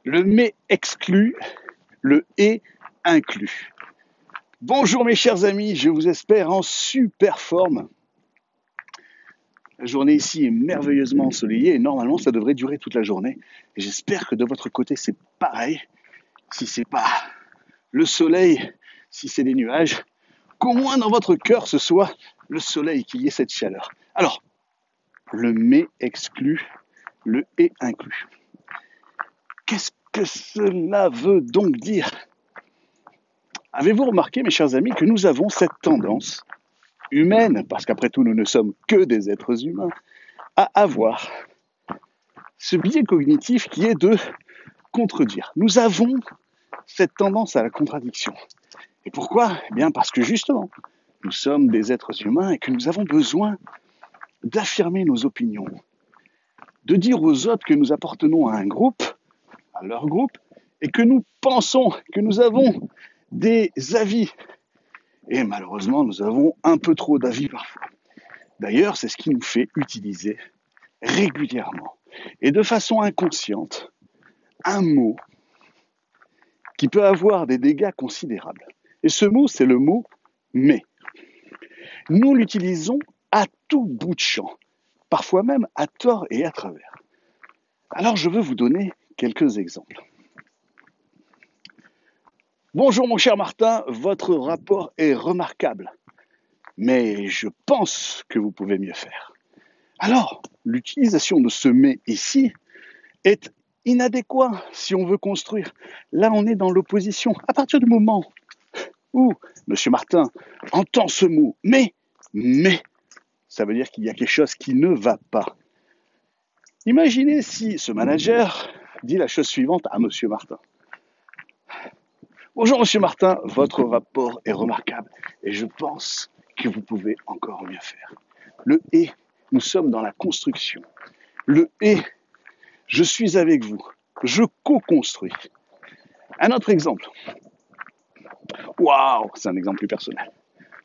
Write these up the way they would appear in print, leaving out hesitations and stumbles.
Le mais exclut, le et inclut. Bonjour mes chers amis, je vous espère en super forme. La journée ici est merveilleusement ensoleillée et normalement ça devrait durer toute la journée. Et j'espère que de votre côté c'est pareil. Si c'est pas le soleil, si c'est des nuages, qu'au moins dans votre cœur ce soit le soleil, qu'il y ait cette chaleur. Alors, le mais exclut, le et inclut. Qu'est-ce que cela veut donc dire? Avez-vous remarqué, mes chers amis, que nous avons cette tendance humaine, parce qu'après tout, nous ne sommes que des êtres humains, à avoir ce biais cognitif qui est de contredire. Nous avons cette tendance à la contradiction. Et pourquoi? Eh bien, parce que justement, nous sommes des êtres humains et que nous avons besoin d'affirmer nos opinions, de dire aux autres que nous appartenons à un groupe, à leur groupe, et que nous pensons, que nous avons des avis. Et malheureusement, nous avons un peu trop d'avis parfois. D'ailleurs, c'est ce qui nous fait utiliser régulièrement et de façon inconsciente un mot qui peut avoir des dégâts considérables. Et ce mot, c'est le mot mais. Nous l'utilisons à tout bout de champ, parfois même à tort et à travers. Alors je veux vous donner quelques exemples. Bonjour mon cher Martin, votre rapport est remarquable, mais je pense que vous pouvez mieux faire. Alors, l'utilisation de ce mais ici est inadéquat si on veut construire. Là, on est dans l'opposition. À partir du moment où Monsieur Martin entend ce mot mais, ça veut dire qu'il y a quelque chose qui ne va pas. Imaginez si ce manager dit la chose suivante à Monsieur Martin. Bonjour Monsieur Martin, votre rapport est remarquable et je pense que vous pouvez encore mieux faire. Le et, nous sommes dans la construction. Le et, je suis avec vous, je co-construis. Un autre exemple. Waouh, c'est un exemple plus personnel.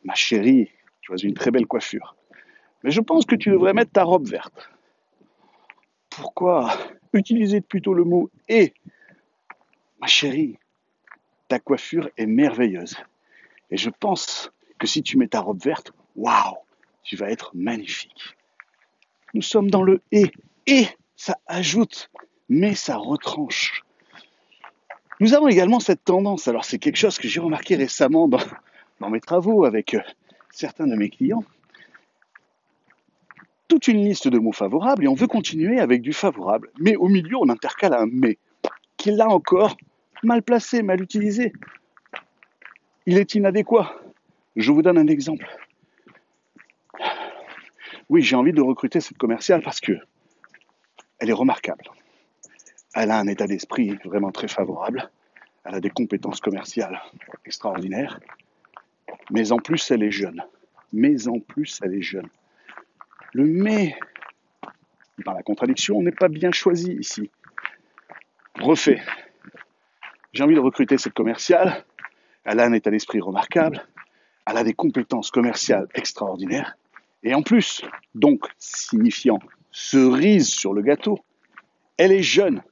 Ma chérie, tu as une très belle coiffure. Mais je pense que tu devrais mettre ta robe verte. Pourquoi utiliser plutôt le mot et? Ma chérie, ta coiffure est merveilleuse. Et je pense que si tu mets ta robe verte, waouh, tu vas être magnifique. Nous sommes dans le et ça ajoute, mais ça retranche. Nous avons également cette tendance, alors c'est quelque chose que j'ai remarqué récemment dans mes travaux avec certains de mes clients, toute une liste de mots favorables et on veut continuer avec du favorable. Mais au milieu, on intercale un mais, qui est là encore mal placé, mal utilisé. Il est inadéquat. Je vous donne un exemple. Oui, j'ai envie de recruter cette commerciale parce que elle est remarquable. Elle a un état d'esprit vraiment très favorable. Elle a des compétences commerciales extraordinaires. Mais en plus, elle est jeune. Le mais, dans la contradiction, n'est pas bien choisi ici. Refait. J'ai envie de recruter cette commerciale. Elle a un état d'esprit remarquable. Elle a des compétences commerciales extraordinaires. Et en plus, donc signifiant cerise sur le gâteau, elle est jeune.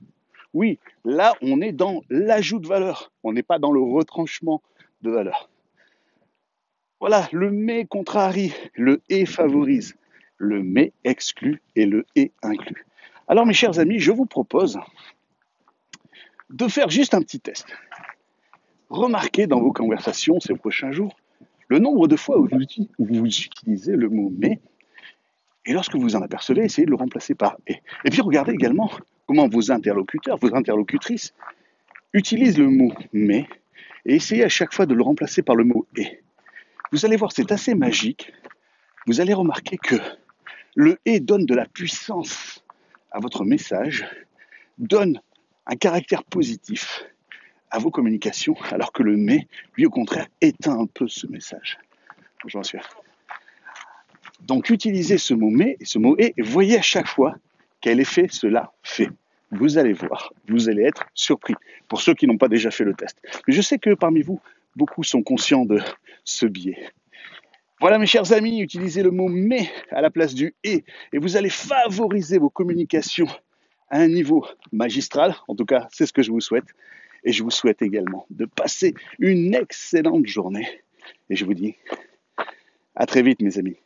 Oui, là, on est dans l'ajout de valeur. On n'est pas dans le retranchement de valeur. Voilà, le mais contrarie, le et favorise, le mais exclut et le et inclut. Alors, mes chers amis, je vous propose de faire juste un petit test. Remarquez dans vos conversations ces prochains jours le nombre de fois où vous utilisez le mot mais et lorsque vous en apercevez, essayez de le remplacer par et. Et puis regardez également comment vos interlocuteurs, vos interlocutrices utilisent le mot mais et essayez à chaque fois de le remplacer par le mot et. Vous allez voir, c'est assez magique. Vous allez remarquer que le et donne de la puissance à votre message, donne un caractère positif à vos communications, alors que le mais, lui au contraire, éteint un peu ce message. Bonjour monsieur. Donc utilisez ce mot mais et ce mot et voyez à chaque fois quel effet cela fait. Vous allez voir, vous allez être surpris, pour ceux qui n'ont pas déjà fait le test. Mais je sais que parmi vous, beaucoup sont conscients de ce biais. Voilà mes chers amis, utilisez le mot mais à la place du et vous allez favoriser vos communications à un niveau magistral. En tout cas, c'est ce que je vous souhaite. Et je vous souhaite également de passer une excellente journée. Et je vous dis à très vite, mes amis.